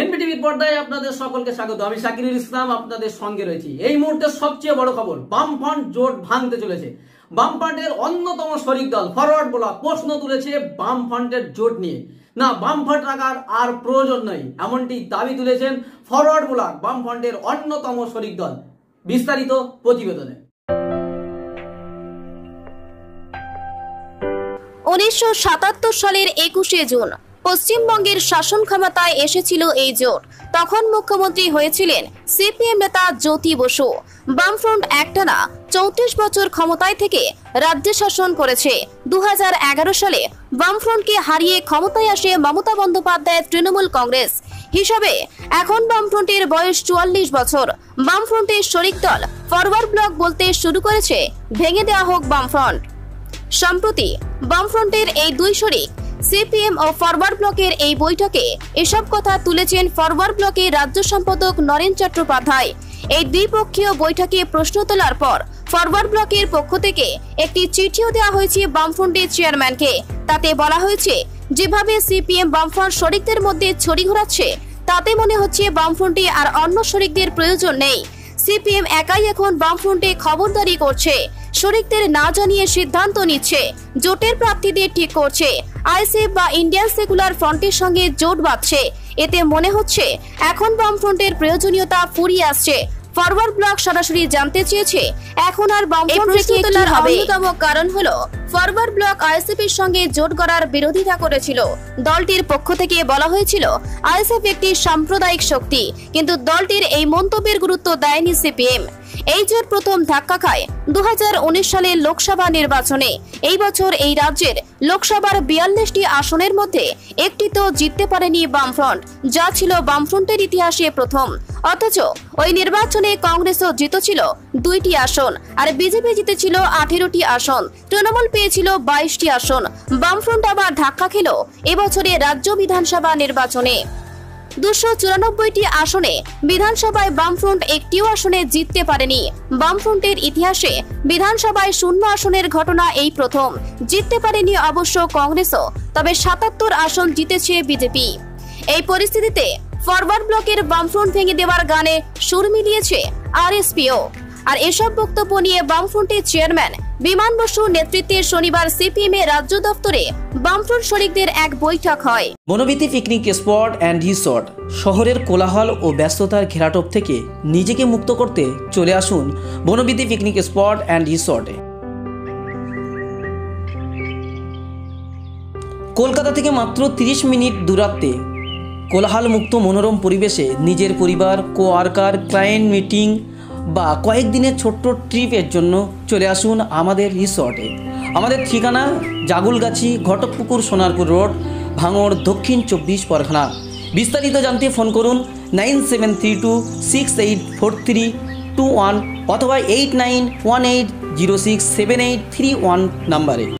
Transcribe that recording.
এনবিটিভির পর্দায় আপনাদের সকলকে স্বাগত। আমি শাকিরুল ইসলাম আপনাদের সঙ্গে রয়েছি। এই মুহূর্তে সবচেয়ে বড় খবর, বামফ্রন্ট জোট ভাঙতে চলেছে। বামফ্রন্টের অন্যতম শরিক দল ফরওয়ার্ড ব্লক প্রশ্ন তুলেছে বামফ্রন্টের জোট নিয়ে। না, বামফ্রন্ট রাখার আর প্রয়োজন নেই, এমনটি দাবি তুলেছেন ফরওয়ার্ড ব্লক, বামফ্রন্টের অন্যতম শরিক দল। বিস্তারিত প্রতিবেদনে। 1977 সালের 21শে জুন পশ্চিমবঙ্গের শাসন ক্ষমতায় এসেছিল এই জোট। তখন মুখ্যমন্ত্রী হয়েছিলেন সিপিএম নেতা জ্যোতি বসু। বামফ্রন্ট একটানা 34 বছর ক্ষমতায় থেকে রাজ্য শাসন করেছে। 2011 সালে বামফ্রন্টকে হারিয়ে ক্ষমতায় আসে মমতা বন্দ্যোপাধ্যায়ের তৃণমূল কংগ্রেস হিসাবে। এখন বামফ্রন্টের বয়স 44 বছর। বামফ্রন্টের শরিক দল ফরওয়ার্ড ব্লক বলতে শুরু করেছে ভেঙে দেওয়া হোক বামফ্রন্ট। সম্প্রতি বামফ্রন্টের এই দুই শরিক সিপিএম ও ফরওয়ার্ড ব্লকের এই বৈঠকে এসব কথা তুলেছেন ফরওয়ার্ড ব্লকের রাজ্য সম্পাদক নরেন চট্টোপাধ্যায়। এই দ্বিপক্ষীয় বৈঠকে প্রশ্ন তোলার পর ফরওয়ার্ড ব্লকের পক্ষ থেকে একটি চিঠিও দেওয়া হয়েছে বামফ্রন্টের চেয়ারম্যানকে। তাতে বলা হয়েছে, যেভাবে সিপিএম বামফ্রন্ট শরিকদের মধ্যে ছড়ি ঘোরাচ্ছে, তাতে মনে হচ্ছে বামফ্রন্টে আর অন্য শরিকদের প্রয়োজন নেই। সিপিএম একাই এখন বামফ্রন্টে খবরদারি করছে, শরিকদের না জানিয়ে সিদ্ধান্ত নিচ্ছে, জোটের প্রার্থীদের ঠিক করছে, আইএসএফ বা ইন্ডিয়ান সেকুলার ফ্রন্টের সঙ্গে জোট বাঁধছে। এতে মনে হচ্ছে এখন বামফ্রন্টের প্রয়োজনীয়তা ফুরিয়ে আসছে। ফরওয়ার্ড ব্লক সরাসরি জানতে চেয়েছে এখন আর বামফ্রন্ট তোলার অন্যতম কারণ হলো ফরওয়ার্ড ব্লক আইএসএফ এর সঙ্গে জোট করার বিরোধিতা করেছিল। দলটির পক্ষ থেকে বলা হয়েছিল আইএসএফ একটি সাম্প্রদায়িক শক্তি, কিন্তু দলটির এই মন্তব্যের গুরুত্ব দেয়নি সিপিএম। এই জোট প্রথম ধাক্কা খায় 2019 সালের লোকসভা নির্বাচনে। এই বছর এই রাজ্যের লোকসভার 42টি আসনের মধ্যে একটিতেও জিততে পারেনি বামফ্রন্ট, যা ছিল বামফ্রন্টের ইতিহাসে প্রথম। অথচ ওই নির্বাচনে কংগ্রেসও জিতেছিল 2টি আসন, আর বিজেপি জিতেছিল 18টি আসন, তৃণমূল পেয়েছিল 22টি আসন। বামফ্রন্ট আবার ধাক্কা খেল এবছরে রাজ্য বিধানসভা নির্বাচনে। 294টি আসনে বিধানসভায় বামফ্রন্ট একটিও আসনে জিততে পারেনি। বামফ্রন্টের ইতিহাসে বিধানসভায় 0 আসনের ঘটনা এই প্রথম। জিততে পারেনি অবশ্য কংগ্রেসও, তবে 77 আসন জিতেছে বিজেপি। এই পরিস্থিতিতে ফরওয়ার্ড ব্লকের বামফ্রন্ট ভেঙে দেওয়ার গানে সুর মিলিয়েছে আরএসপিও। আর এসব বক্তব্য নিয়ে বামফ্রন্টের চেয়ারম্যান বিমান বসুর নেতৃত্বে শনিবার সিপিএম এর রাজ্য দপ্তরে বামফ্রন্ট শরিকদের এক বৈঠক হয়। Banabithi picnic spot and resort শহরের কোলাহল ও ব্যস্ততার ঘেরাটোপ থেকে নিজেকে মুক্ত করতে চলে আসুন বনবিথি পিকনিক স্পট অ্যান্ড রিসর্টে। কলকাতা থেকে মাত্র 30 মিনিট দূরত্বে কোলাহল মুক্ত মনোরম পরিবেশে নিজের পরিবার, কোয়ার্কার, ক্লায়েন্ট মিটিং বা কয়েকদিনের ছোট্ট ট্রিপের জন্য চলে আসুন আমাদের রিসর্টে। আমাদের ঠিকানা জাগুলগাছি, ঘটকপুকুর, সোনারপুর রোড, ভাঙড়, দক্ষিণ 24 পরগনা। বিস্তারিত জানতে ফোন করুন 9732684321 অথবা 8918067831 নাম্বারে।